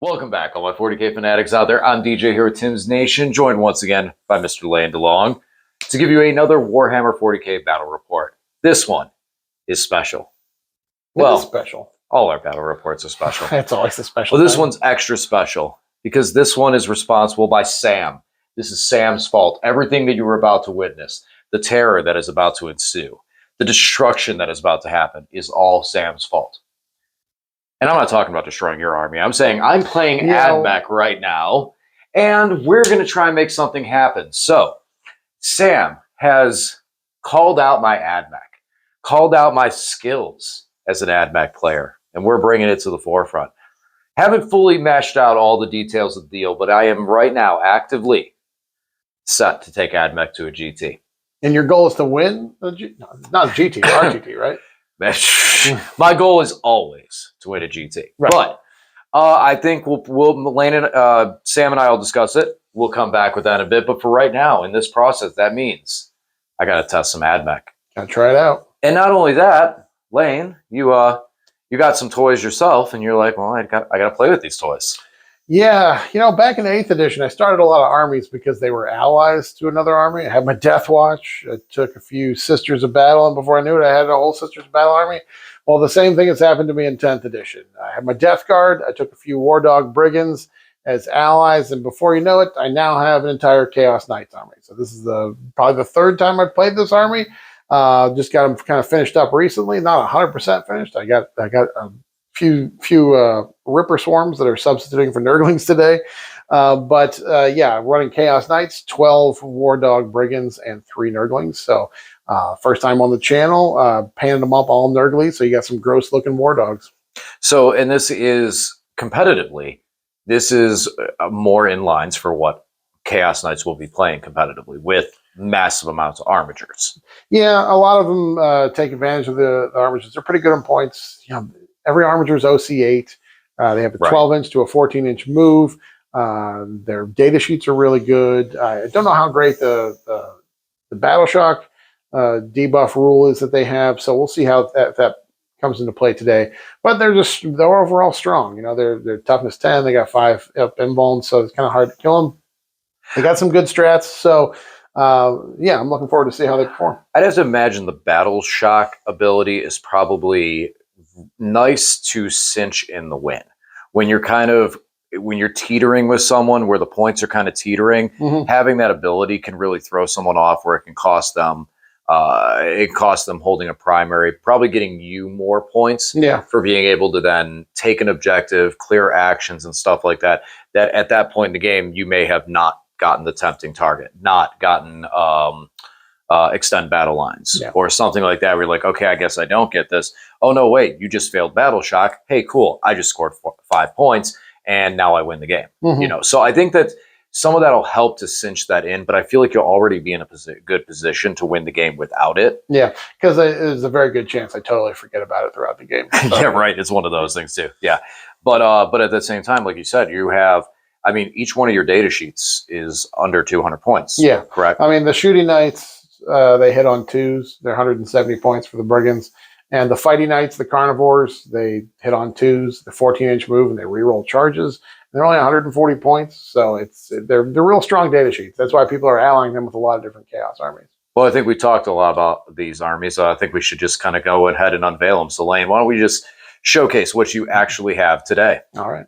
Welcome back, all my 40K fanatics out there. I'm DJ here with Tim's Nation, joined once again by Mr. Lane DeLong to give you another Warhammer 40K battle report. This one is special. It is special. All our battle reports are special. It's always a special. Well, this one's extra special because this one is responsible by Sam. This is Sam's fault. Everything that you were about to witness, the terror that is about to ensue, the destruction that is about to happen is all Sam's fault. And I'm not talking about destroying your army. I'm saying I'm playing Ad Mech right now, and we're going to try and make something happen. So, Sam has called out my Ad Mech, called out my skills as an Ad Mech player, and we're bringing it to the forefront. Haven't fully meshed out all the details of the deal, but I am right now actively set to take Ad Mech to a GT. And your goal is to win? Not a GT, RGT, right? My goal is always to win a GT, right. But I think Lane and Sam and I will discuss it. We'll come back with that in a bit. But for right now, in this process, that means I got to test some Ad Mech. Gotta try it out. And not only that, Lane, you got some toys yourself, and you're like, well, I got to play with these toys. Yeah, back in the 8th edition, I started a lot of armies because they were allies to another army. I had my Death Watch. I took a few Sisters of Battle, and before I knew it, I had a whole Sisters of Battle army. Well, the same thing has happened to me in 10th edition. I had my Death Guard. I took a few War Dog Brigands as allies, and before you know it, I now have an entire Chaos Knights army. So this is probably the third time I've played this army. Just got them kind of finished up recently. Not 100% finished. I got few Ripper Swarms that are substituting for Nurglings today. Yeah, running Chaos Knights, 12 War Dog Brigands, and 3 Nurglings. So first time on the channel, painted them up all Nurgly, so you got some gross looking War Dogs. So, and this is competitively, this is more in lines for what Chaos Knights will be playing competitively with massive amounts of armatures. Yeah, a lot of them take advantage of the armatures. They're pretty good on points. Every armature is OC8. They have a 12-inch to a 14-inch move. Their data sheets are really good. I don't know how great the Battle Shock debuff rule is that they have, so we'll see how that comes into play today. But they're overall strong. They're toughness 10. They got 5 up invuln, so it's kind of hard to kill them. They got some good strats, so yeah, I'm looking forward to see how they perform. I'd have to imagine the Battle Shock ability is probably nice to cinch in the win when you're teetering with someone where the points are kind of teetering. Having that ability can really throw someone off where it can cost them holding a primary, probably getting you more points for being able to then take an objective, clear actions and stuff like that at that point in the game you may have not gotten the tempting target, not gotten extend battle lines or something like that where you're like, okay, I guess I don't get this. Oh no, wait, you just failed Battle Shock. Hey, cool, I just scored 5 points and now I win the game. So I think that some of that will help to cinch that in, but I feel like you'll already be in a good position to win the game without it. Yeah, because there's a very good chance I totally forget about it throughout the game. So. Yeah, right. It's one of those things too. Yeah, but at the same time, like you said, you have. I mean, each one of your data sheets is under 200 points. Yeah, correct. I mean, the Shooting Knights, they hit on 2s. They're 170 points for the Brigands. And the Fighting Knights, the Carnivores, they hit on 2s, the 14-inch move, and they reroll charges. They're only 140 points, so they're real strong data sheets. That's why people are allying them with a lot of different Chaos armies. Well, I think we talked a lot about these armies. I think we should just kind of go ahead and unveil them. So, Lane, why don't we just showcase what you actually have today? All right.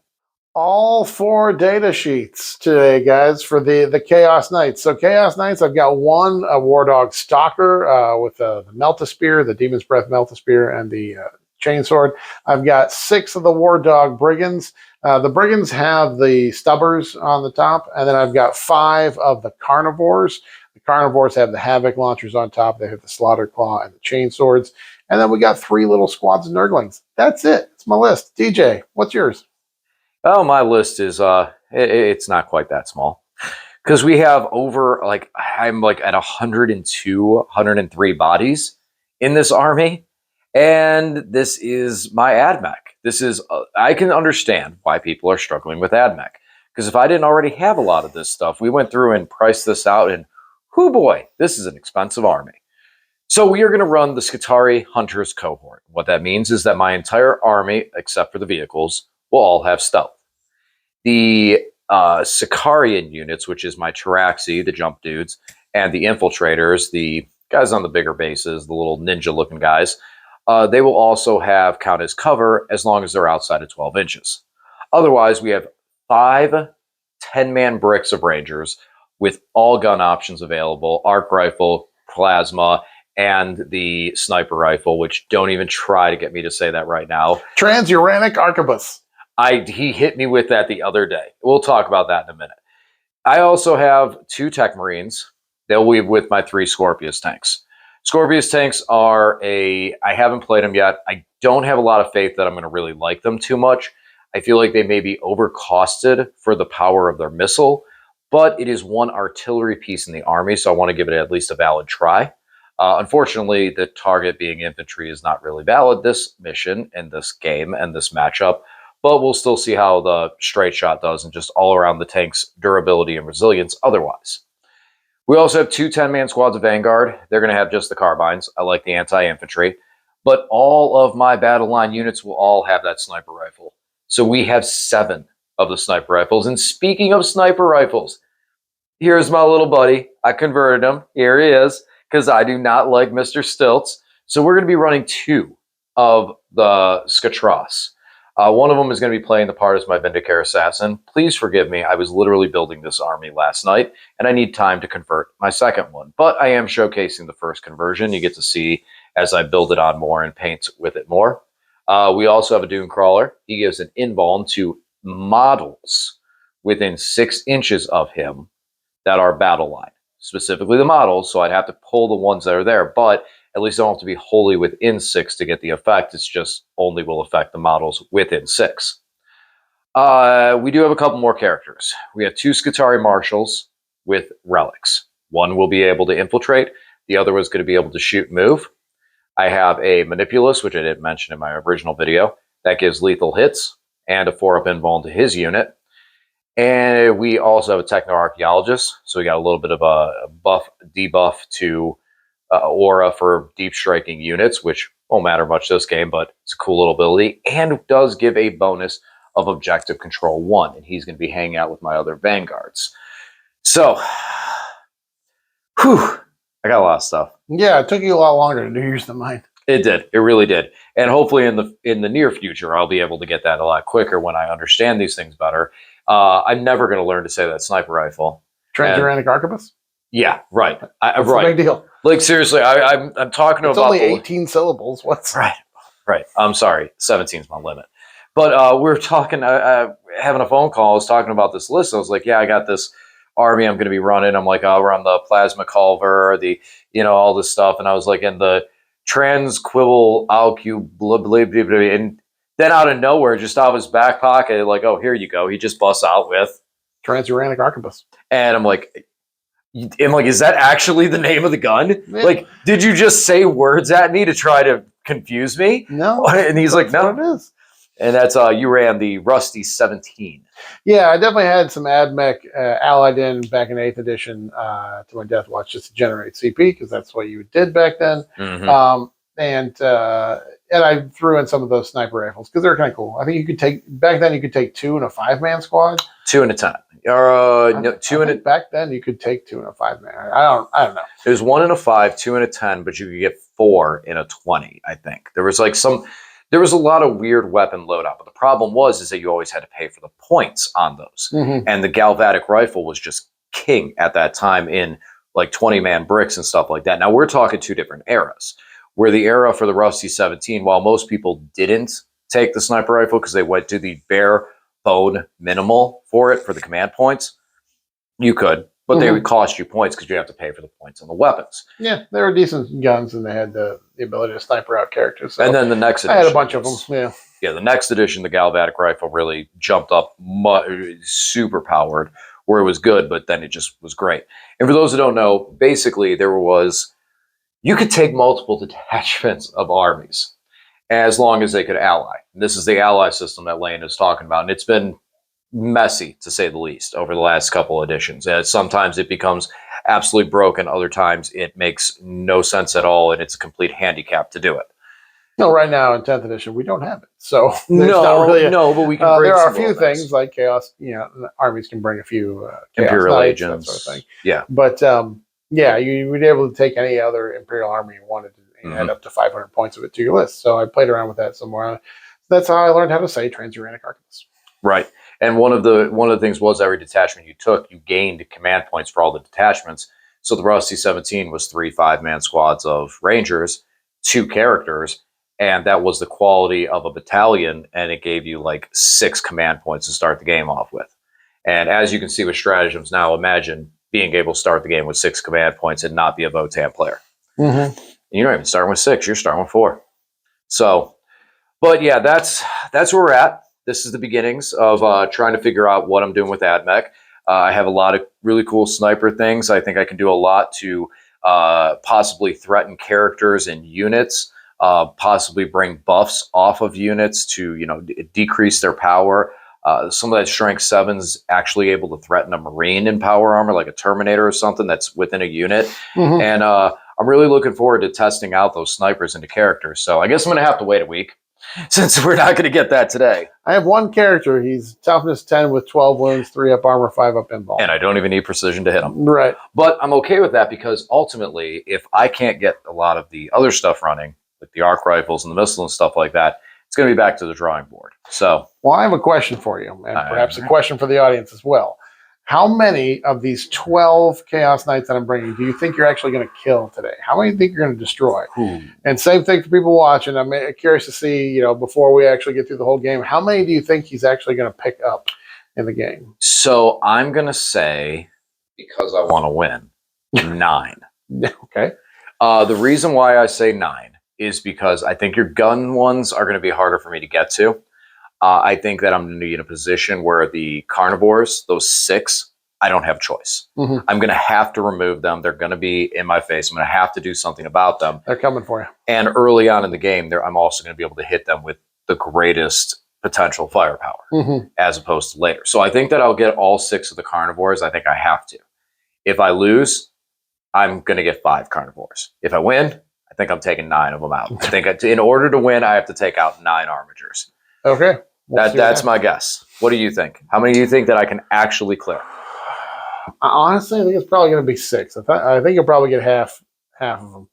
All 4 data sheets today, guys, for the Chaos Knights. So Chaos Knights, I've got 1 War Dog Stalker with the Melt-A-Spear, the Demon's Breath Melt-A-Spear, and the Chainsword. I've got 6 of the War Dog Brigands. The Brigands have the Stubbers on the top, and then I've got 5 of the Carnivores. The Carnivores have the Havoc Launchers on top. They have the Slaughter Claw and the Chainswords. And then we got 3 little squads of Nurglings. That's it. It's my list. DJ, what's yours? Oh, my list is it's not quite that small because we have I'm at 102, 103 bodies in this army, and this is my Ad Mech. This is I can understand why people are struggling with Ad Mech because if I didn't already have a lot of this stuff, we went through and priced this out, and whoo boy, this is an expensive army. So we are going to run the Skitarii Hunters cohort. What that means is that my entire army, except for the vehicles, will all have stealth. The Sicarian units, which is my Taraxi, the jump dudes, and the infiltrators, the guys on the bigger bases, the little ninja-looking guys, they will also count as cover as long as they're outside of 12 inches. Otherwise, we have 5 10-man bricks of Rangers with all gun options available, arc rifle, plasma, and the sniper rifle, which don't even try to get me to say that right now. Transuranic arquebus. He hit me with that the other day. We'll talk about that in a minute. I also have 2 Tech Marines. They'll be with my 3 Scorpius tanks. Scorpius tanks I haven't played them yet. I don't have a lot of faith that I'm going to really like them too much. I feel like they may be overcosted for the power of their missile, but it is one artillery piece in the army, so I want to give it at least a valid try. Unfortunately, the target being infantry is not really valid this mission and this game and this matchup, but we'll still see how the straight shot does and just all around the tank's durability and resilience otherwise. We also have 2 10-man squads of Vanguard. They're going to have just the carbines. I like the anti-infantry. But all of my battle line units will all have that sniper rifle. So we have 7 of the sniper rifles. And speaking of sniper rifles, here's my little buddy. I converted him. Here he is, because I do not like Mr. Stilts. So we're going to be running 2 of the Skatros. One of them is going to be playing the part as my Vindicare Assassin. Please forgive me. I was literally building this army last night, and I need time to convert my second one. But I am showcasing the first conversion. You get to see as I build it on more and paint with it more. We also have a Dune Crawler. He gives an invuln to models within 6 inches of him that are battle line, specifically the models. So I'd have to pull the ones that are there, but at least I don't have to be wholly within 6 to get the effect. It's just only will affect the models within 6. We do have a couple more characters. We have 2 Skitarii Marshals with relics. One will be able to infiltrate. The other was going to be able to shoot and move. I have a Manipulus, which I didn't mention in my original video. That gives lethal hits and a 4-up invuln to his unit. And we also have a Techno-Archaeologist. So we got a little bit of a debuff to aura for deep striking units, which won't matter much this game, but it's a cool little ability, and does give a bonus of objective control 1, and he's going to be hanging out with my other Vanguards. So, I got a lot of stuff. Yeah, it took you a lot longer to do yours than mine. It did. It really did. And hopefully in the near future, I'll be able to get that a lot quicker when I understand these things better. I'm never going to learn to say that sniper rifle. Transuranic arquebus? Yeah, right. That's right. a big deal. Like, seriously, I'm talking it's about... It's only 18 syllables. What's... Right. I'm sorry. 17 is my limit. But we're talking, having a phone call. I was talking about this list. I was like, yeah, I got this army I'm going to be running. I'm like, we're on the Plasma Culver, all this stuff. And I was like, in the Transquibble Alcu, blah, blah, blah, blah. And then out of nowhere, just out of his back pocket, like, oh, here you go. He just busts out with Transuranic arquebus. And I'm like, is that actually the name of the gun? Yeah. Like, did you just say words at me to try to confuse me? No. And he's like, no. It is. And that's, you ran the Rusty 17. Yeah, I definitely had some Ad Mech allied in back in 8th edition to my Death Watch just to generate CP, because that's what you did back then. Mm-hmm. And I threw in some of those sniper rifles because they're kind of cool. I think you could take, back then you could take 2 in a 5-man squad. 2 and a 10. No, 2 and a... Back then you could take 2 in a 5-man. I don't know. There's 1 in a 5, 2 in a 10, but you could get 4 in a 20, I think. There was a lot of weird weapon loadout, but the problem is that you always had to pay for the points on those. Mm-hmm. And the Galvatic rifle was just king at that time in like 20-man bricks and stuff like that. Now we're talking 2 different eras. Where the era for the Rusty 17, while most people didn't take the sniper rifle because they went to the bare bone minimal for it for the command points, you could, but they would cost you points because you have to pay for the points on the weapons. Yeah, they were decent guns and they had the ability to sniper out characters. So and then the next edition, I had a bunch of them. Yeah, the next edition, the Galvatic rifle really jumped up, super powered, where it was good, but then it just was great. And for those who don't know, basically you could take multiple detachments of armies as long as they could ally. And this is the ally system that Lane is talking about. And it's been messy, to say the least, over the last couple of editions. Sometimes it becomes absolutely broken. Other times it makes no sense at all, and it's a complete handicap to do it. No, right now in 10th edition we don't have it, so there's not really. No, but we can bring There are some a few little things like chaos. Armies can bring a few chaos Imperial knights, that agents. sort of thing. Yeah. But yeah, you would be able to take any other Imperial army you wanted and add up to 500 points of it to your list. So I played around with that some more. That's how I learned how to say Transuranic Archivist. Right. And one of the things was every detachment you took, you gained command points for all the detachments. So the Rusty 17 was 3 5-man squads of Rangers, 2 characters, and that was the quality of a battalion, and it gave you like 6 command points to start the game off with. And as you can see with stratagems now, imagine being able to start the game with 6 command points and not be a Votan player. Mm-hmm. You're not even starting with 6, you're starting with 4. So, but yeah, that's where we're at. This is the beginnings of trying to figure out what I'm doing with Ad Mech. I have a lot of really cool sniper things. I think I can do a lot to possibly threaten characters and units, possibly bring buffs off of units to decrease their power. Some of that strength 7's actually able to threaten a Marine in power armor, like a Terminator or something that's within a unit. Mm-hmm. And I'm really looking forward to testing out those snipers into characters. So I guess I'm going to have to wait a week, since we're not going to get that today. I have one character. He's toughness 10 with 12 wounds, 3 up armor, 5 up invuln. And I don't even need precision to hit him. Right. But I'm okay with that because ultimately, if I can't get a lot of the other stuff running, like the arc rifles and the missiles and stuff like that, it's going to be back to the drawing board. So, well, I have a question for you, and perhaps a question for the audience as well. How many of these 12 Chaos Knights that I'm bringing do you think you're actually going to kill today? How many do you think you're going to destroy? And same thing for people watching. I'm curious to see, before we actually get through the whole game, how many do you think he's actually going to pick up in the game? So I'm going to say, because I want to win, 9. Okay. The reason why I say 9 is because I think your gun ones are going to be harder for me to get to. I think that I'm going to be in a position where the carnivores, those 6, I don't have choice. Mm-hmm. I'm going to have to remove them. They're going to be in my face. I'm going to have to do something about them. They're coming for you. And early on in the game, I'm also going to be able to hit them with the greatest potential firepower, as opposed to later. So I think that I'll get all 6 of the carnivores. I think I have to. If I lose, I'm going to get 5 carnivores. If I win, I think I'm taking 9 of them out. I think in order to win, I have to take out 9 armigers. Okay. That's my guess. What do you think? How many do you think that I can actually clear? Honestly, I think it's probably going to be 6. I think you'll probably get half of them.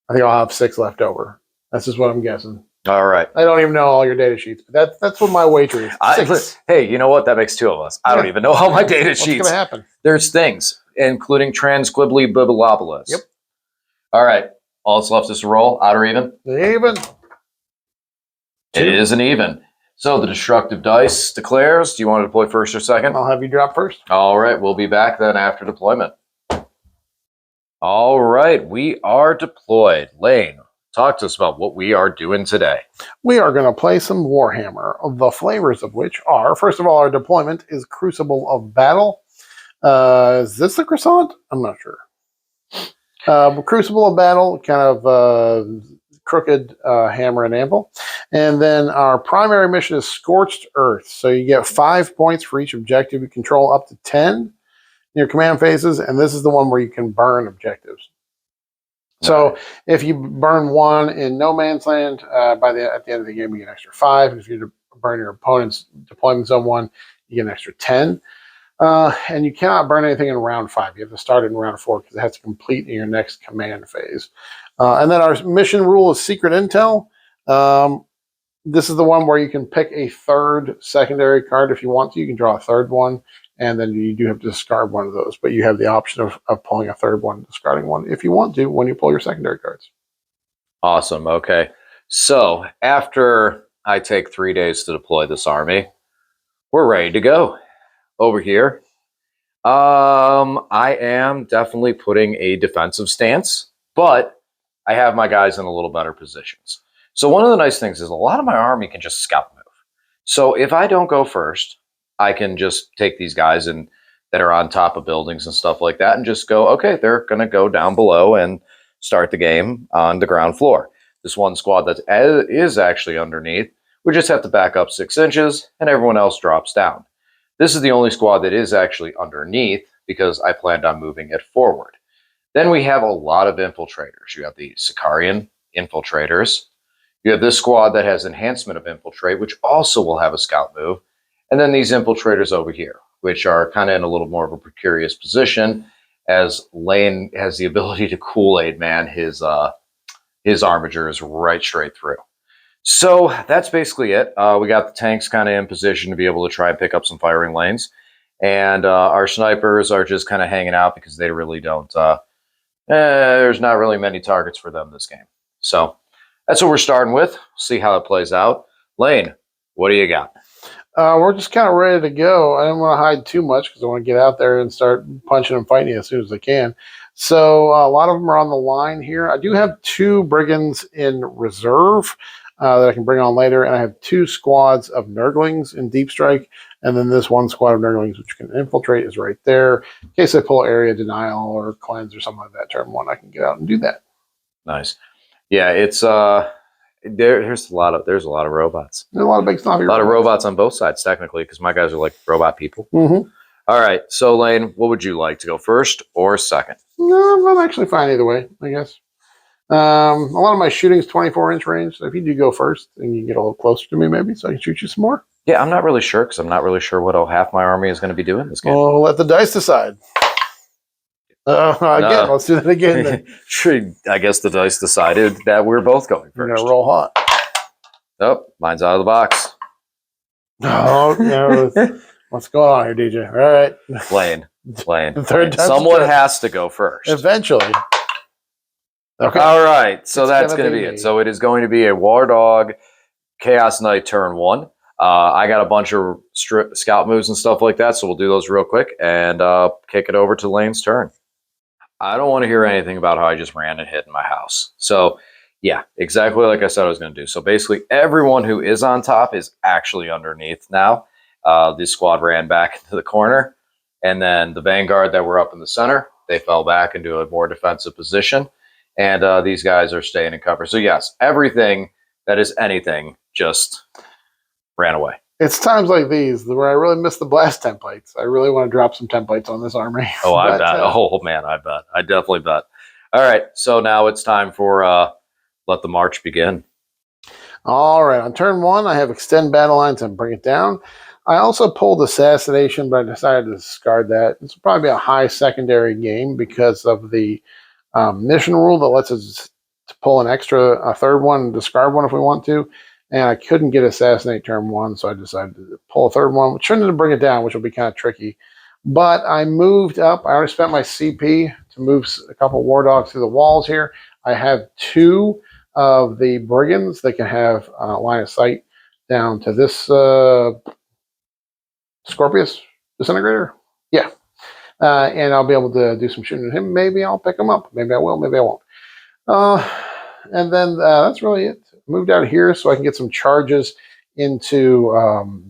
I think I'll have 6 left over. That's just what I'm guessing. All right. I don't even know all your data sheets, but that's what my wager is. 6. Hey, you know what? That makes 2 of us. I don't even know all my data sheets. What's going to happen? There's things, including transquibbly bibliobulus. Yep. All right. All that's left is to roll. Odd or even? Even. It is an even. So the destructive dice declares. Do you want to deploy first or second? I'll have you drop first. All right. We'll be back then after deployment. All right. We are deployed. Lane, talk to us about what we are doing today. We are going to play some Warhammer, the flavors of which are, first of all, our deployment is Crucible of Battle. Is this the croissant? I'm not sure. Crucible of Battle, kind of crooked hammer and anvil. And then our primary mission is Scorched Earth. So you get 5 points for each objective you control, up to 10 in your command phases. And this is the one where you can burn objectives. So if you burn 1 in no man's land, at the end of the game, you get an extra 5. And if you burn your opponent's deployment zone 1, you get an extra 10. And you cannot burn anything in round 5. You have to start it in round 4 because it has to complete in your next command phase. And then our mission rule is Secret Intel. This is the one where you can pick a 3rd secondary card if you want to. You can draw a 3rd one, and then you do have to discard one of those. But you have the option of pulling a 3rd one, discarding one if you want to when you pull your secondary cards. Awesome. Okay. So after I take 3 days to deploy this army, we're ready to go. Over here, I am definitely putting a defensive stance, but I have my guys in a little better positions. So one of the nice things is a lot of my army can just scout move. So if I don't go first, I can just take these guys that are on top of buildings and stuff like that and just go, okay, they're going to go down below and start the game on the ground floor. This one squad that is actually underneath, we just have to back up 6 inches and everyone else drops down. This is the only squad that is actually underneath because I planned on moving it forward. Then we have a lot of infiltrators. You have the Sicarian infiltrators. You have this squad that has enhancement of infiltrate, which also will have a scout move. And then these infiltrators over here, which are kind of in a little more of a precarious position, as Lane has the ability to Kool-Aid man his armigers right straight through. So that's basically it. We got the tanks kind of in position to be able to try and pick up some firing lanes. And our snipers are just kind of hanging out because they really don't. There's not really many targets for them this game. So that's what we're starting with. See how it plays out. Lane, what do you got? We're just kind of ready to go. I don't want to hide too much because I want to get out there and start punching and fighting as soon as I can. So a lot of them are on the line here. I do have 2 brigands in reserve that I can bring on later, and I have 2 squads of Nurglings in Deep Strike, and then this 1 squad of Nurglings which can infiltrate is right there. In case I pull area denial or cleanse or something like that, turn 1, I can get out and do that. Nice. Yeah, it's there's a lot of robots. There's a lot of big snappy robots. A lot of robots on both sides, technically, because my guys are like robot people. Mm-hmm. All right, so Lane, what would you like to go first or second? No, I'm actually fine either way, I guess. A lot of my shooting is 24-inch range, so if you do go first, then you can get a little closer to me maybe, so I can shoot you some more. Yeah, I'm not really sure, because I'm not really sure what half my army is going to be doing this game. Well, let the dice decide. Again, let's do that again. Then. Sure, I guess the dice decided that we're both going first. You're going to roll hot. Oh, mine's out of the box. Oh, no. What's going on here, DJ? All right. Lane. The third time. Someone has to go first. Eventually. Okay. All right. So that's going to be it. So it is going to be a War Dog Chaos Knight turn 1. I got a bunch of scout moves and stuff like that, so we'll do those real quick and kick it over to Lane's turn. I don't want to hear anything about how I just ran and hit in my house. So, yeah, exactly like I said I was going to do. So basically, everyone who is on top is actually underneath now. This squad ran back into the corner, and then the Vanguard that were up in the center, they fell back into a more defensive position, and these guys are staying in cover. So, yes, everything that is anything just ran away. It's times like these where I really miss the blast templates. I really want to drop some templates on this army. Oh, I bet. Oh, man, I bet. I definitely bet. All right, so now it's time for let the march begin. All right, on turn 1, I have extend battle lines and bring it down. I also pulled assassination, but I decided to discard that. This will probably be a high secondary game because of the mission rule that lets us to pull a third one and discard one if we want to. And I couldn't get assassinate turn 1, so I decided to pull a third one, which turned into bring it down, which will be kind of tricky. But I moved up. I already spent my CP to move a couple War Dogs through the walls here. I have 2 of the brigands that can have line of sight down to this Scorpius disintegrator. Yeah. And I'll be able to do some shooting at him. Maybe I'll pick him up. Maybe I will. Maybe I won't. And then that's really it. Moved out here so I can get some charges into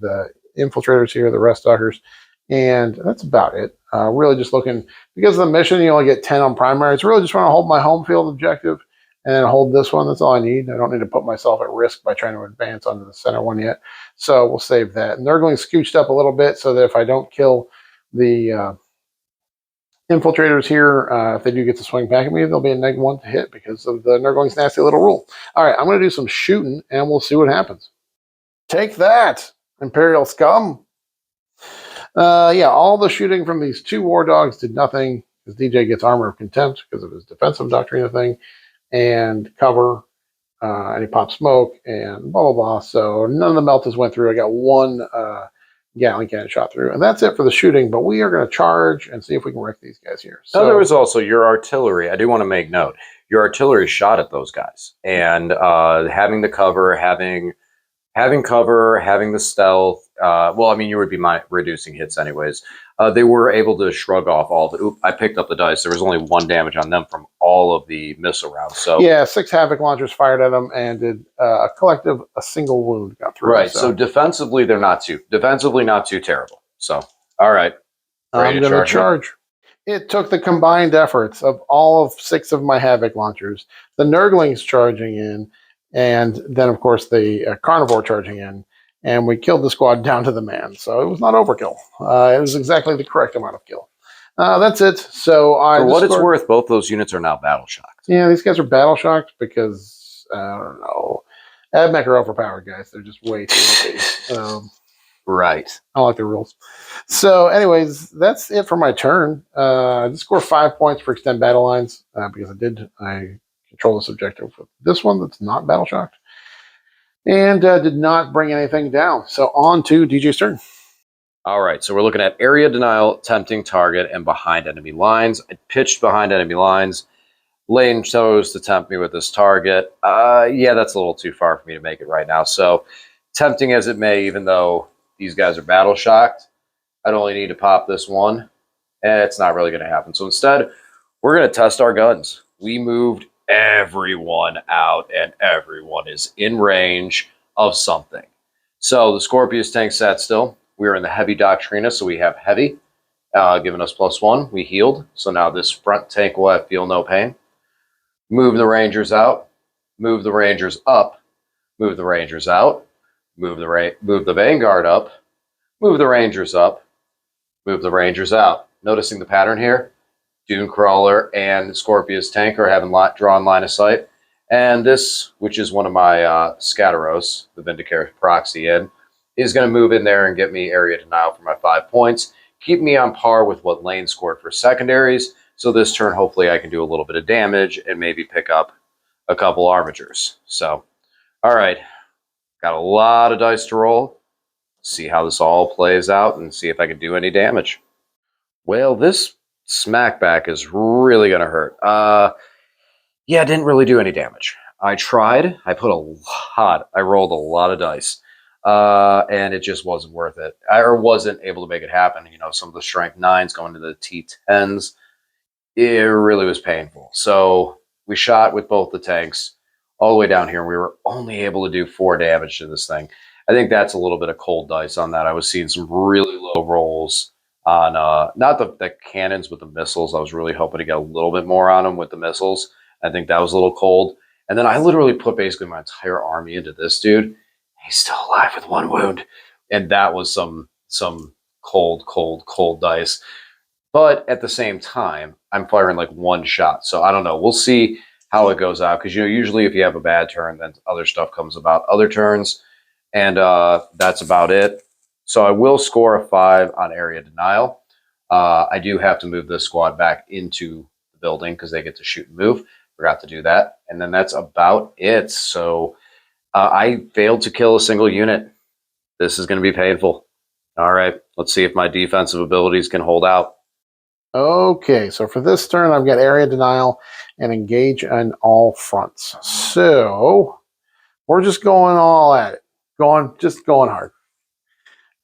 the infiltrators here, the rest stalkers, and that's about it. Really just looking, because of the mission, you only get 10 on primary. It's really just want to hold my home field objective and hold this one. That's all I need. I don't need to put myself at risk by trying to advance onto the center one yet. So we'll save that. Nurgling scooched up a little bit so that if I don't kill the infiltrators here, if they do get to swing back at me, they'll be a -1 to hit because of the Nurgling's nasty little rule. All right, I'm going to do some shooting, and we'll see what happens. Take that, Imperial scum. Yeah, all the shooting from these 2 War Dogs did nothing, because DJ gets Armor of Contempt because of his defensive doctrine thing, and cover, and he popped smoke, and blah, blah, blah. So none of the meltas went through. I got 1 Gatling cannon shot through, and that's it for the shooting. But we are going to charge and see if we can wreck these guys here. So there was also your artillery. I do want to make note. Your artillery shot at those guys, and having the cover, having cover, having the stealth. Well, I mean, you would be reducing hits anyways. They were able to shrug off all the. I picked up the dice. There was only 1 damage on them from all of the missile rounds. So yeah, 6 Havoc launchers fired at them and did a single wound got through. Right. So defensively, they're not too terrible. So all right, I'm going to charge. It took the combined efforts of all of 6 of my Havoc launchers, the Nurglings charging in, and then of course the Carnivore charging in. And we killed the squad down to the man. So it was not overkill. It was exactly the correct amount of kill. That's it. So for what it's worth, both those units are now battle shocked. Yeah, these guys are battle shocked because, I don't know. Ad Mech are overpowered, guys. They're just way too OP. Right. I don't like the rules. So, anyways, that's it for my turn. I did score 5 points for extend battle lines because I control this objective with this one that's not battle shocked, and did not bring anything down. So on to DJ's turn. All right, so we're looking at area denial, tempting target, and behind enemy lines. I pitched behind enemy lines. Lane chose to tempt me with this target. Yeah, that's a little too far for me to make it right now. So, tempting as it may, even though these guys are battle shocked, I'd only need to pop this one, and it's not really going to happen. So instead, we're going to test our guns. We moved everyone out, and everyone is in range of something. So the Scorpius tank sat still. We are in the heavy Doctrina, so we have heavy, giving us +1. We healed, so now this front tank will have feel no pain. Move the Rangers out. Move the Rangers up. Move the Rangers out. Move the Vanguard up. Move the Rangers up. Move the Rangers out. Noticing the pattern here? Dune Crawler and Scorpius tank are having drawn line of sight. And this, which is one of my Scatteros, the Vindicare proxy in, is going to move in there and get me area denial for my 5 points. Keep me on par with what Lane scored for secondaries. So this turn, hopefully, I can do a little bit of damage and maybe pick up a couple armatures. So, all right. Got a lot of dice to roll. See how this all plays out and see if I can do any damage. Well, this smackback is really going to hurt. Yeah, didn't really do any damage. I tried. I rolled a lot of dice. And it just wasn't worth it. I wasn't able to make it happen. You know, some of the strength 9s going to the T10s. It really was painful. So we shot with both the tanks all the way down here. And we were only able to do 4 damage to this thing. I think that's a little bit of cold dice on that. I was seeing some really low rolls on, not the cannons, but the missiles. I was really hoping to get a little bit more on them with the missiles. I think that was a little cold. And then I literally put basically my entire army into this dude. He's still alive with 1 wound. And that was some cold dice. But at the same time, I'm firing like 1 shot. So I don't know. We'll see how it goes out. Because, you know, usually if you have a bad turn, then other stuff comes about other turns. And that's about it. So I will score a 5 on area denial. I do have to move this squad back into the building because they get to shoot and move. Forgot to do that. And then that's about it. So I failed to kill a single unit. This is going to be painful. All right. Let's see if my defensive abilities can hold out. Okay, so for this turn, I've got area denial and engage on all fronts. So we're just going all at it. Just going hard.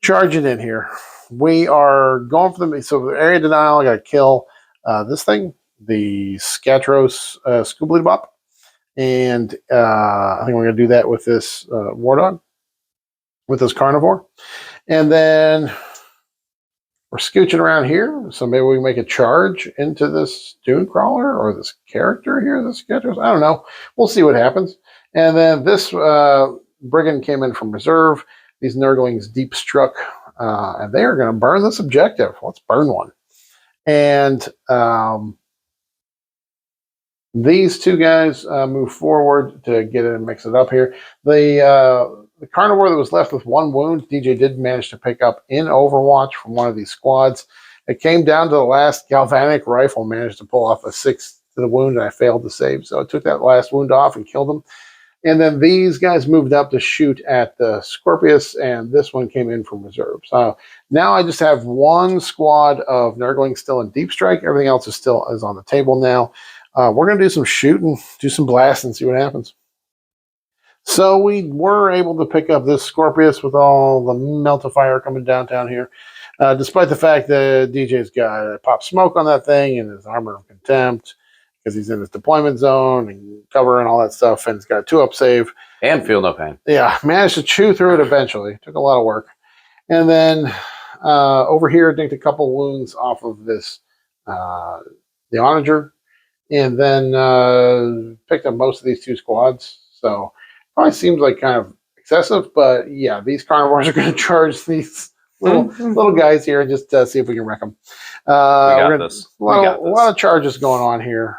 Charging in here. We are going for the area denial. I got to kill this thing, the Scatros Scoobly Bop. And I think we're going to do that with this War Dog, with this Carnivore. And then we're scooching around here. So maybe we make a charge into this Dune Crawler or this character here, this Scatros. I don't know. We'll see what happens. And then this Brigand came in from reserve. These Nurglings deep struck. And they are going to burn this objective. Let's burn one. And these 2 guys move forward to get it and mix it up here. The Carnivore that was left with 1 wound, DJ did manage to pick up in Overwatch from one of these squads. It came down to the last galvanic rifle, managed to pull off a 6 to the wound, and I failed to save. So I took that last wound off and killed him. And then these guys moved up to shoot at the Scorpius, and this one came in from reserve. So now I just have 1 squad of Nurglings still in deep strike. Everything else is on the table now. We're going to do some shooting, do some blasting, see what happens. So we were able to pick up this Scorpius with all the Meltifier coming downtown here, despite the fact that DJ's got pop smoke on that thing and his armor of contempt because he's in his deployment zone and cover and all that stuff, and he's got a 2-up save. And feel no pain. Yeah, managed to chew through it eventually. Took a lot of work. And then over here, dinked a couple wounds off of this, the Onager, and then picked up most of these 2 squads. So probably seems like kind of excessive, but yeah, these Carnivores are going to charge these little guys here and just see if we can wreck them. We got this. A lot of charges going on here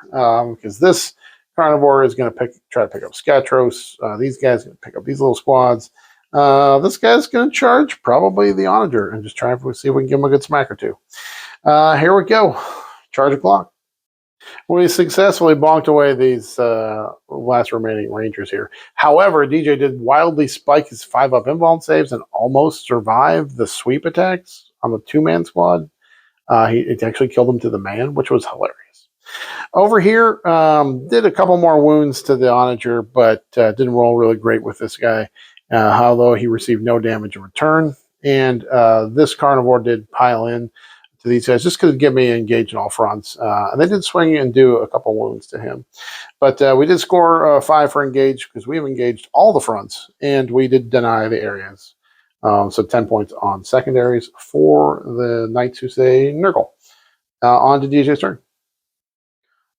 because this Carnivore is going to try to pick up Scatros. These guys are going to pick up these little squads. This guy's going to charge probably the Onager and just try to see if we can give him a good smack or two. Here we go. Charge o'clock. We successfully bonked away these last remaining Rangers here. However, DJ did wildly spike his 5-up invuln saves and almost survived the sweep attacks on the 2-man squad. It actually killed him to the man, which was hilarious. Over here, did a couple more wounds to the Onager, but didn't roll really great with this guy, although he received no damage in return. And this Carnivore did pile in to these guys just because it get me engaged in all fronts. And they did swing and do a couple wounds to him. But we did score 5 for engage because we have engaged all the fronts, and we did deny the areas. So 10 points on secondaries for the Knights who say Nurgle. On to DJ's turn.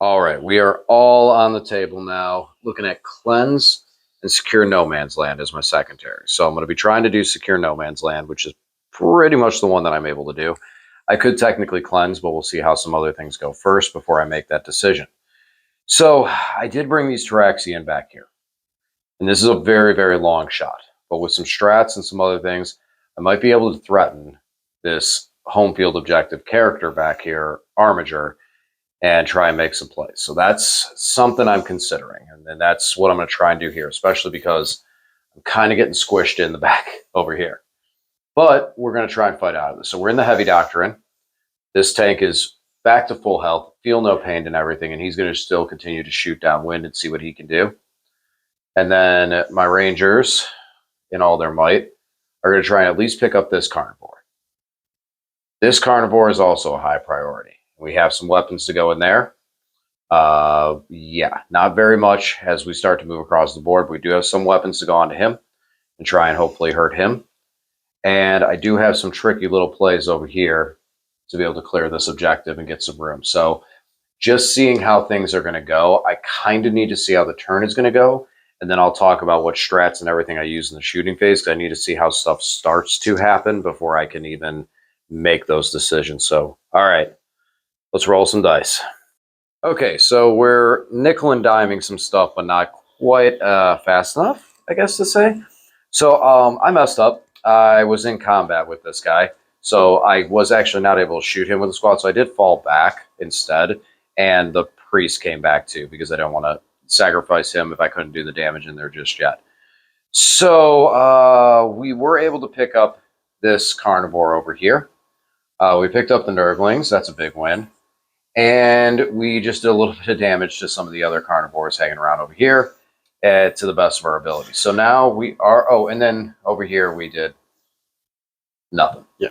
All right, we are all on the table now, looking at Cleanse and Secure No Man's Land as my secondary. So I'm going to be trying to do Secure No Man's Land, which is pretty much the one that I'm able to do. I could technically Cleanse, but we'll see how some other things go first before I make that decision. So I did bring these Tyraxian back here. And this is a very, very long shot. But with some strats and some other things, I might be able to threaten this home field objective character back here, Armiger, and try and make some plays. So that's something I'm considering. And then that's what I'm going to try and do here, especially because I'm kind of getting squished in the back over here. But we're going to try and fight out of this. So we're in the Heavy Doctrine. This tank is back to full health, feel no pain and everything, and he's going to still continue to shoot downwind and see what he can do. And then my Rangers, in all their might, are going to try and at least pick up this Carnivore. This Carnivore is also a high priority. We have some weapons to go in there. Yeah, not very much as we start to move across the board. But we do have some weapons to go onto him and try and hopefully hurt him. And I do have some tricky little plays over here to be able to clear this objective and get some room. So just seeing how things are going to go, I kind of need to see how the turn is going to go. And then I'll talk about what strats and everything I use in the shooting phase, because I need to see how stuff starts to happen before I can even make those decisions. So, all right. Let's roll some dice. Okay, so we're nickel and diming some stuff, but not quite fast enough, I guess to say. So I messed up. I was in combat with this guy, so I was actually not able to shoot him with the squad, so I did fall back instead, and the priest came back too, because I don't want to sacrifice him if I couldn't do the damage in there just yet. So we were able to pick up this Carnivore over here. We picked up the Nurglings. That's a big win. And we just did a little bit of damage to some of the other Carnivores hanging around over here to the best of our ability. So now we are... Oh, and then over here we did nothing. Yeah.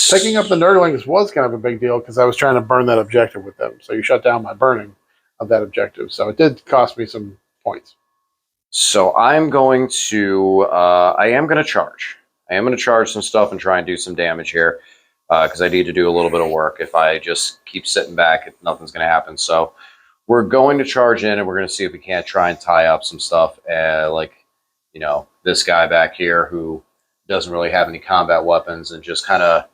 Picking up the Nurglings was kind of a big deal because I was trying to burn that objective with them. So you shut down my burning of that objective. So it did cost me some points. So I'm going to... I am going to charge. I am going to charge some stuff and try and do some damage here. Because I need to do a little bit of work. If I just keep sitting back, nothing's going to happen. So we're going to charge in, and we're going to see if we can't try and tie up some stuff. Like, you know, this guy back here who doesn't really have any combat weapons, and just kind of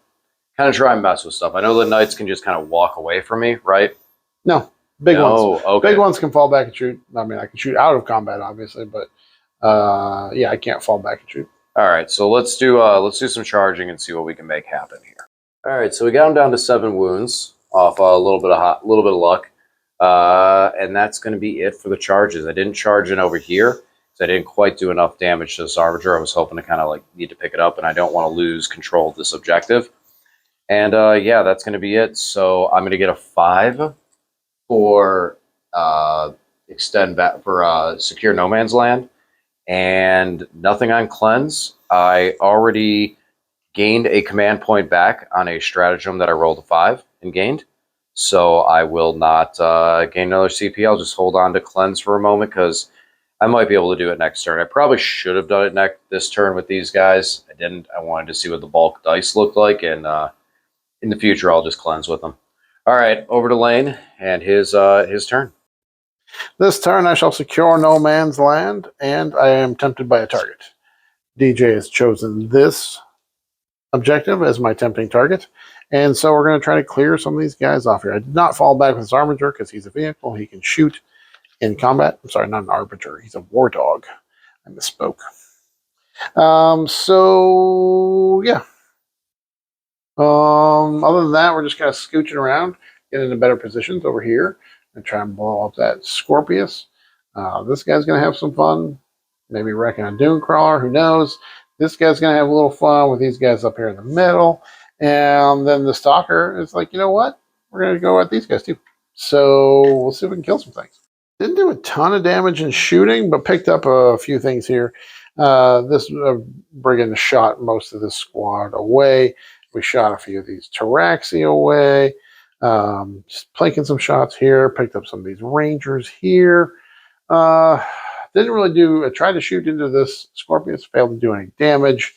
try and mess with stuff. I know the Knights can just kind of walk away from me, right? No, big ones. Okay. Big ones can fall back and shoot. I mean, I can shoot out of combat, obviously, but yeah, I can't fall back and shoot. All right, so let's do some charging and see what we can make happen here. All right, so we got him down to 7 wounds off a little bit of luck, and that's going to be it for the charges. I didn't charge in over here because I didn't quite do enough damage to this Arbiter. I was hoping to kind of like need to pick it up, and I don't want to lose control of this objective. And yeah, that's going to be it. So I'm going to get a 5 for extend back for Secure No Man's Land, and nothing on Cleanse. I already gained a command point back on a stratagem that I rolled a 5 and gained. So I will not gain another CP. I'll just hold on to Cleanse for a moment because I might be able to do it next turn. I probably should have done it this turn with these guys. I didn't. I wanted to see what the bulk dice looked like, and in the future I'll just Cleanse with them. All right, over to Lane and his turn. This turn I shall secure No Man's Land, and I am tempted by a target. DJ has chosen this objective as my tempting target, and so we're going to try to clear some of these guys off here. I did not fall back with his Armiger because he's a vehicle, he can shoot, in combat. I'm sorry, not an arbiter. He's a war dog. I misspoke. So yeah. Other than that, we're just kind of scooching around, getting into better positions over here, and try and blow up that Scorpius. This guy's gonna have some fun. Maybe wrecking a Dune Crawler. Who knows? This guy's gonna have a little fun with these guys up here in the middle, and then the Stalker is like, you know what? We're gonna go at these guys too. So we'll see if we can kill some things. Didn't do a ton of damage in shooting, but picked up a few things here. This brigand shot most of this squad away. We shot a few of these Taraxi away. Just planking some shots here. Picked up some of these Rangers here. Didn't really do. I tried to shoot into this Scorpius. Failed to do any damage.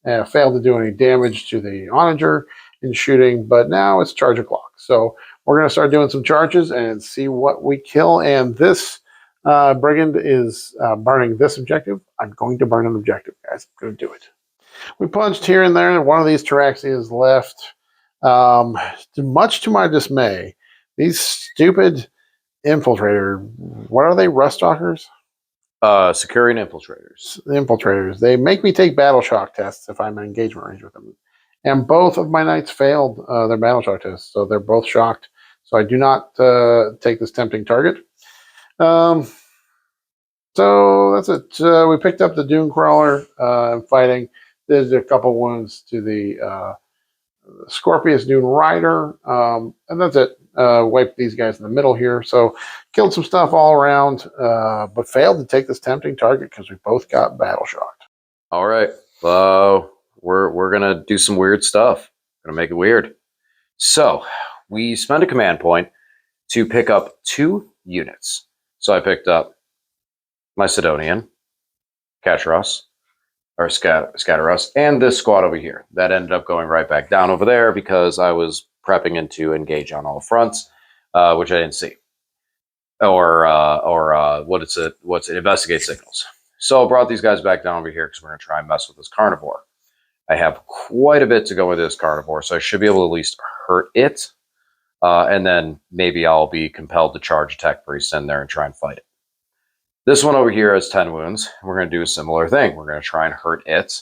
Failed to do any damage to the Onager in shooting. But now it's charge o'clock. So we're going to start doing some charges and see what we kill. And this brigand is burning this objective. I'm going to burn an objective, guys. I'm going to do it. We punched here and there, and one of these Taraxi is left. Much to my dismay, these stupid infiltrator, what are they, Ruststalkers? Securian infiltrators. The infiltrators. They make me take battle shock tests if I'm in engagement range with them. And both of my knights failed their battle shock tests, so they're both shocked. So I do not take this tempting target. So that's it. We picked up the Dune Crawler fighting. Did a couple wounds to the Scorpius Dune Rider, and that's it. Wiped these guys in the middle here. So killed some stuff all around, but failed to take this tempting target because we both got battle shocked. All right. We're gonna do some weird stuff. Gonna make it weird. So we spent a command point to pick up 2 units. So I picked up my Sidonian, Catros, or Scatteros, and this squad over here. That ended up going right back down over there because I was prepping into engage on all fronts, which I didn't see. Or what's it? Investigate signals. So I brought these guys back down over here because we're going to try and mess with this carnivore. I have quite a bit to go with this carnivore, so I should be able to at least hurt it. And then maybe I'll be compelled to charge a tech priest in there and try and fight it. This one over here has 10 wounds. We're going to do a similar thing. We're going to try and hurt it,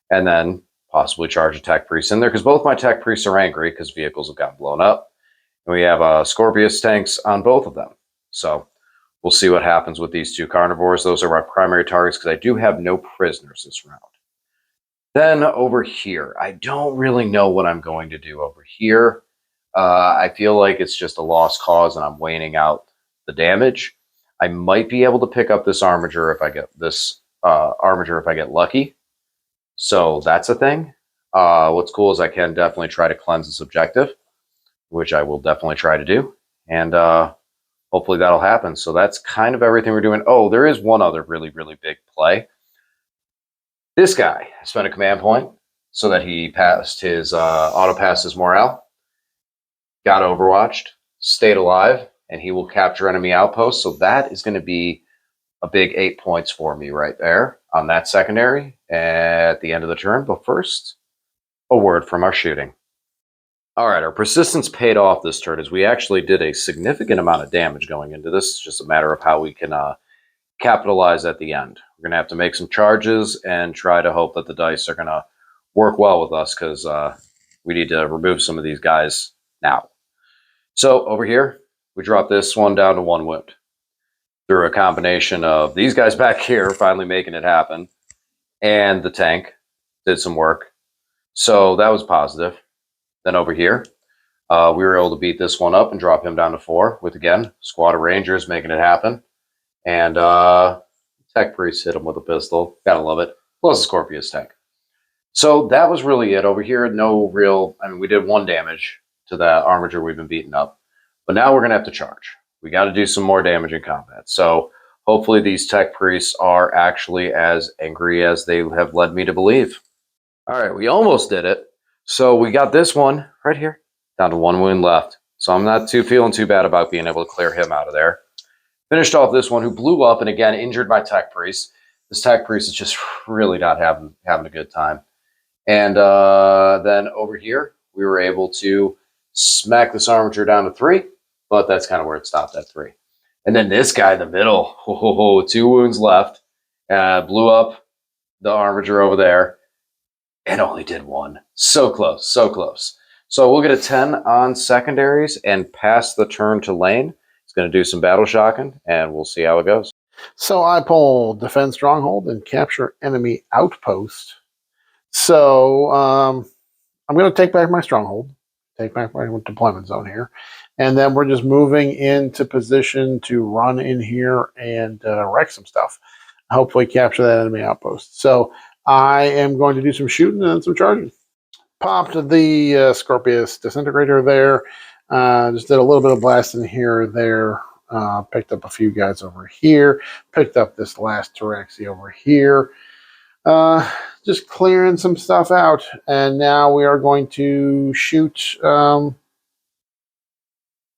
and then possibly charge a tech priest in there, because both my tech priests are angry because vehicles have gotten blown up. And we have Scorpius tanks on both of them. So we'll see what happens with these 2 carnivores. Those are my primary targets because I do have no prisoners this round. Then over here, I don't really know what I'm going to do over here. I feel like it's just a lost cause and I'm weighing out the damage. I might be able to pick up this Armiger if I get this Armiger if I get lucky. So that's a thing. What's cool is I can definitely try to cleanse this objective, which I will definitely try to do. And hopefully that'll happen. So that's kind of everything we're doing. Oh, there is one other really, really big play. This guy spent a command point so that he passed his auto-passed his morale, got overwatched, stayed alive, and he will capture enemy outposts. So that is going to be a big 8 points for me right there on that secondary at the end of the turn. But first, a word from our shooting. All right, our persistence paid off this turn as we actually did a significant amount of damage going into this. It's just a matter of how we can capitalize at the end. We're going to have to make some charges and try to hope that the dice are going to work well with us because we need to remove some of these guys now. So over here, we dropped this one down to 1 wound through a combination of these guys back here finally making it happen and the tank did some work. So that was positive. Then over here, we were able to beat this one up and drop him down to 4 with, again, squad of Rangers making it happen. And tech priest hit him with a pistol. Gotta love it. Plus a Scorpius tank. So that was really it over here. No real, I mean, we did 1 damage to that Armiger we've been beating up. But now we're going to have to charge. We got to do some more damage in combat. So hopefully these tech priests are actually as angry as they have led me to believe. All right, we almost did it. So we got this one right here, down to 1 wound left. So I'm not feeling too bad about being able to clear him out of there. Finished off this one who blew up and again injured my tech priest. This tech priest is just really not having a good time. And then over here, we were able to smack this Armiger down to 3, but that's kind of where it stopped at 3. And then this guy in the middle, 2 wounds left, blew up the armature over there, and only did 1. So close, so close. So we'll get a 10 on secondaries and pass the turn to Lane. He's going to do some battle shocking, and we'll see how it goes. So I pull defend stronghold and capture enemy outpost. So I'm going to take back my stronghold, take back my deployment zone here, and then we're just moving into position to run in here and wreck some stuff. Hopefully capture that enemy outpost. So I am going to do some shooting and some charging. Popped the Scorpius disintegrator there. Just did a little bit of blasting here or there. Picked up a few guys over here. Picked up this last Tyraxi over here. Just clearing some stuff out. And now we are going to shoot. Now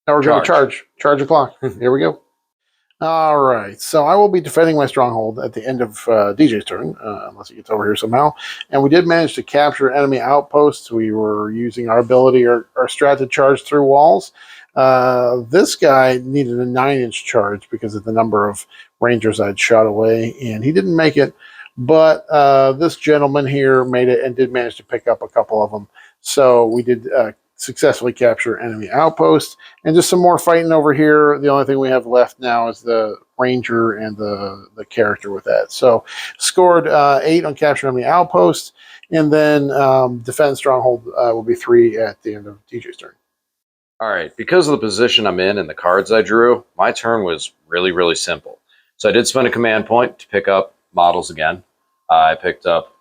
we're going to charge. Charge the clock. Here we go. All right. So I will be defending my stronghold at the end of DJ's turn, unless he gets over here somehow. And we did manage to capture enemy outposts. We were using our ability, our strat to charge through walls. This guy needed a 9-inch charge because of the number of rangers I'd shot away, and he didn't make it. But this gentleman here made it and did manage to pick up a couple of them. So we did successfully capture enemy outpost, and just some more fighting over here. The only thing we have left now is the ranger and the character with that. So scored 8 on capture enemy outpost, and then defend stronghold will be 3 at the end of DJ's turn. All right, because of the position I'm in and the cards I drew, my turn was really, really simple. So I did spend a command point to pick up models again. I picked up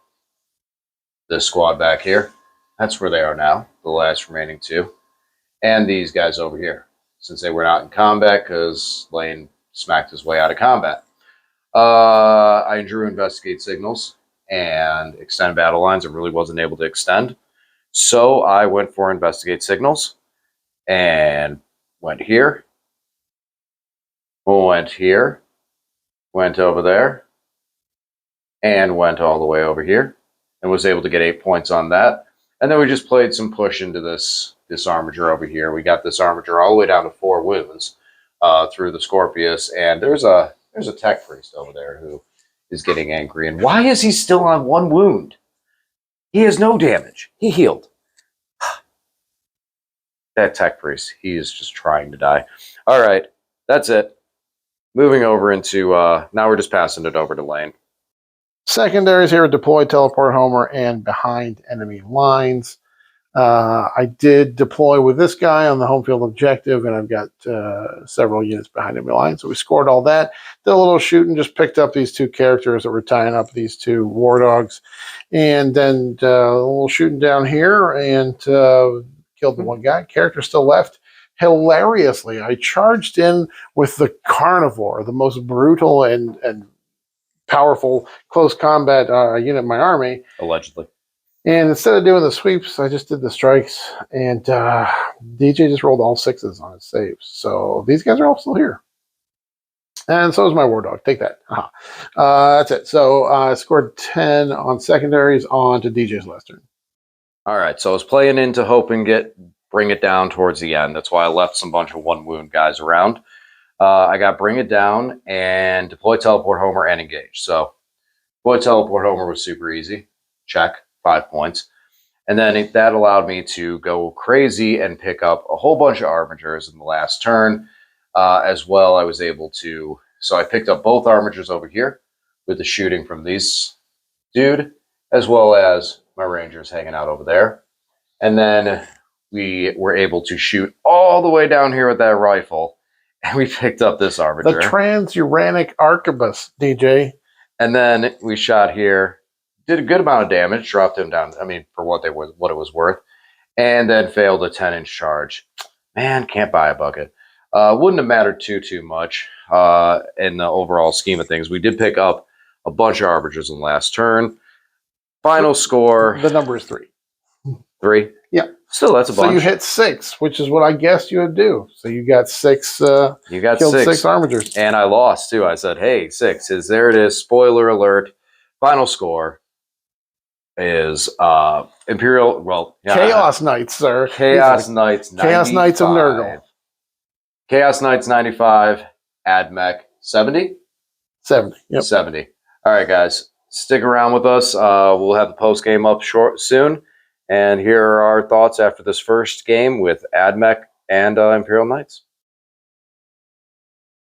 this squad back here. That's where they are now, the last remaining 2. And these guys over here, since they were not in combat because Lane smacked his way out of combat. I drew investigate signals and extend battle lines. I really wasn't able to extend. So I went for investigate signals and went here, went here, went over there, and went all the way over here, and was able to get 8 points on that. And then we just played some push into this armature over here. We got this armature all the way down to 4 wounds through the Scorpius, and there's a tech priest over there who is getting angry. And why is he still on 1 wound? He has no damage. He healed. That tech priest, he is just trying to die. All right, that's it. Moving over into now we're just passing it over to Lane. Secondaries here, deploy, teleport, homer, and behind enemy lines. I did deploy with this guy on the home field objective, and I've got several units behind enemy lines. So we scored all that. Did a little shooting, just picked up these 2 characters that were tying up these 2 war dogs. And then a little shooting down here and killed the 1 guy. Character still left. Hilariously, I charged in with the Carnivore, the most brutal and powerful close combat unit in my army. Allegedly. And instead of doing the sweeps, I just did the strikes. And DJ just rolled all 6s on his saves. So these guys are all still here. And so is my war dog. Take that. That's it. So I scored 10 on secondaries on to DJ's last turn. All right, so I was playing into hope and bring it down towards the end. That's why I left some bunch of 1 wound guys around. I got bring it down and deploy, teleport, homer, and engage. So deploy, teleport, homer was super easy. Check, 5 points. And then that allowed me to go crazy and pick up a whole bunch of armatures in the last turn. As well, I was able to... So I picked up both armatures over here with the shooting from these dude, as well as my rangers hanging out over there. And then we were able to shoot all the way down here with that rifle. And we picked up this armature. The transuranic arquebus, DJ. And then we shot here, did a good amount of damage, dropped him down, I mean, for what it was worth, and then failed a 10-inch charge. Man, can't buy a bucket. Wouldn't have mattered too much in the overall scheme of things. We did pick up a bunch of armatures in the last turn. Final score. The number is 3. 3? Yeah. Still, that's a bunch. So you hit 6, which is what I guessed you would do. So you got 6. You got killed 6. 6 armatures. And I lost, too. I said, hey, 6. There it is. Spoiler alert. Final score is Imperial, well... Yeah, Chaos Knights, sir. Chaos Knights 95. Chaos Knights of Nurgle. Chaos Knights 95. Ad Mech 70? 70. Yep. 70. All right, guys. Stick around with us. We'll have the post game up soon. And here are our thoughts after this first game with Ad Mech and Imperial Knights.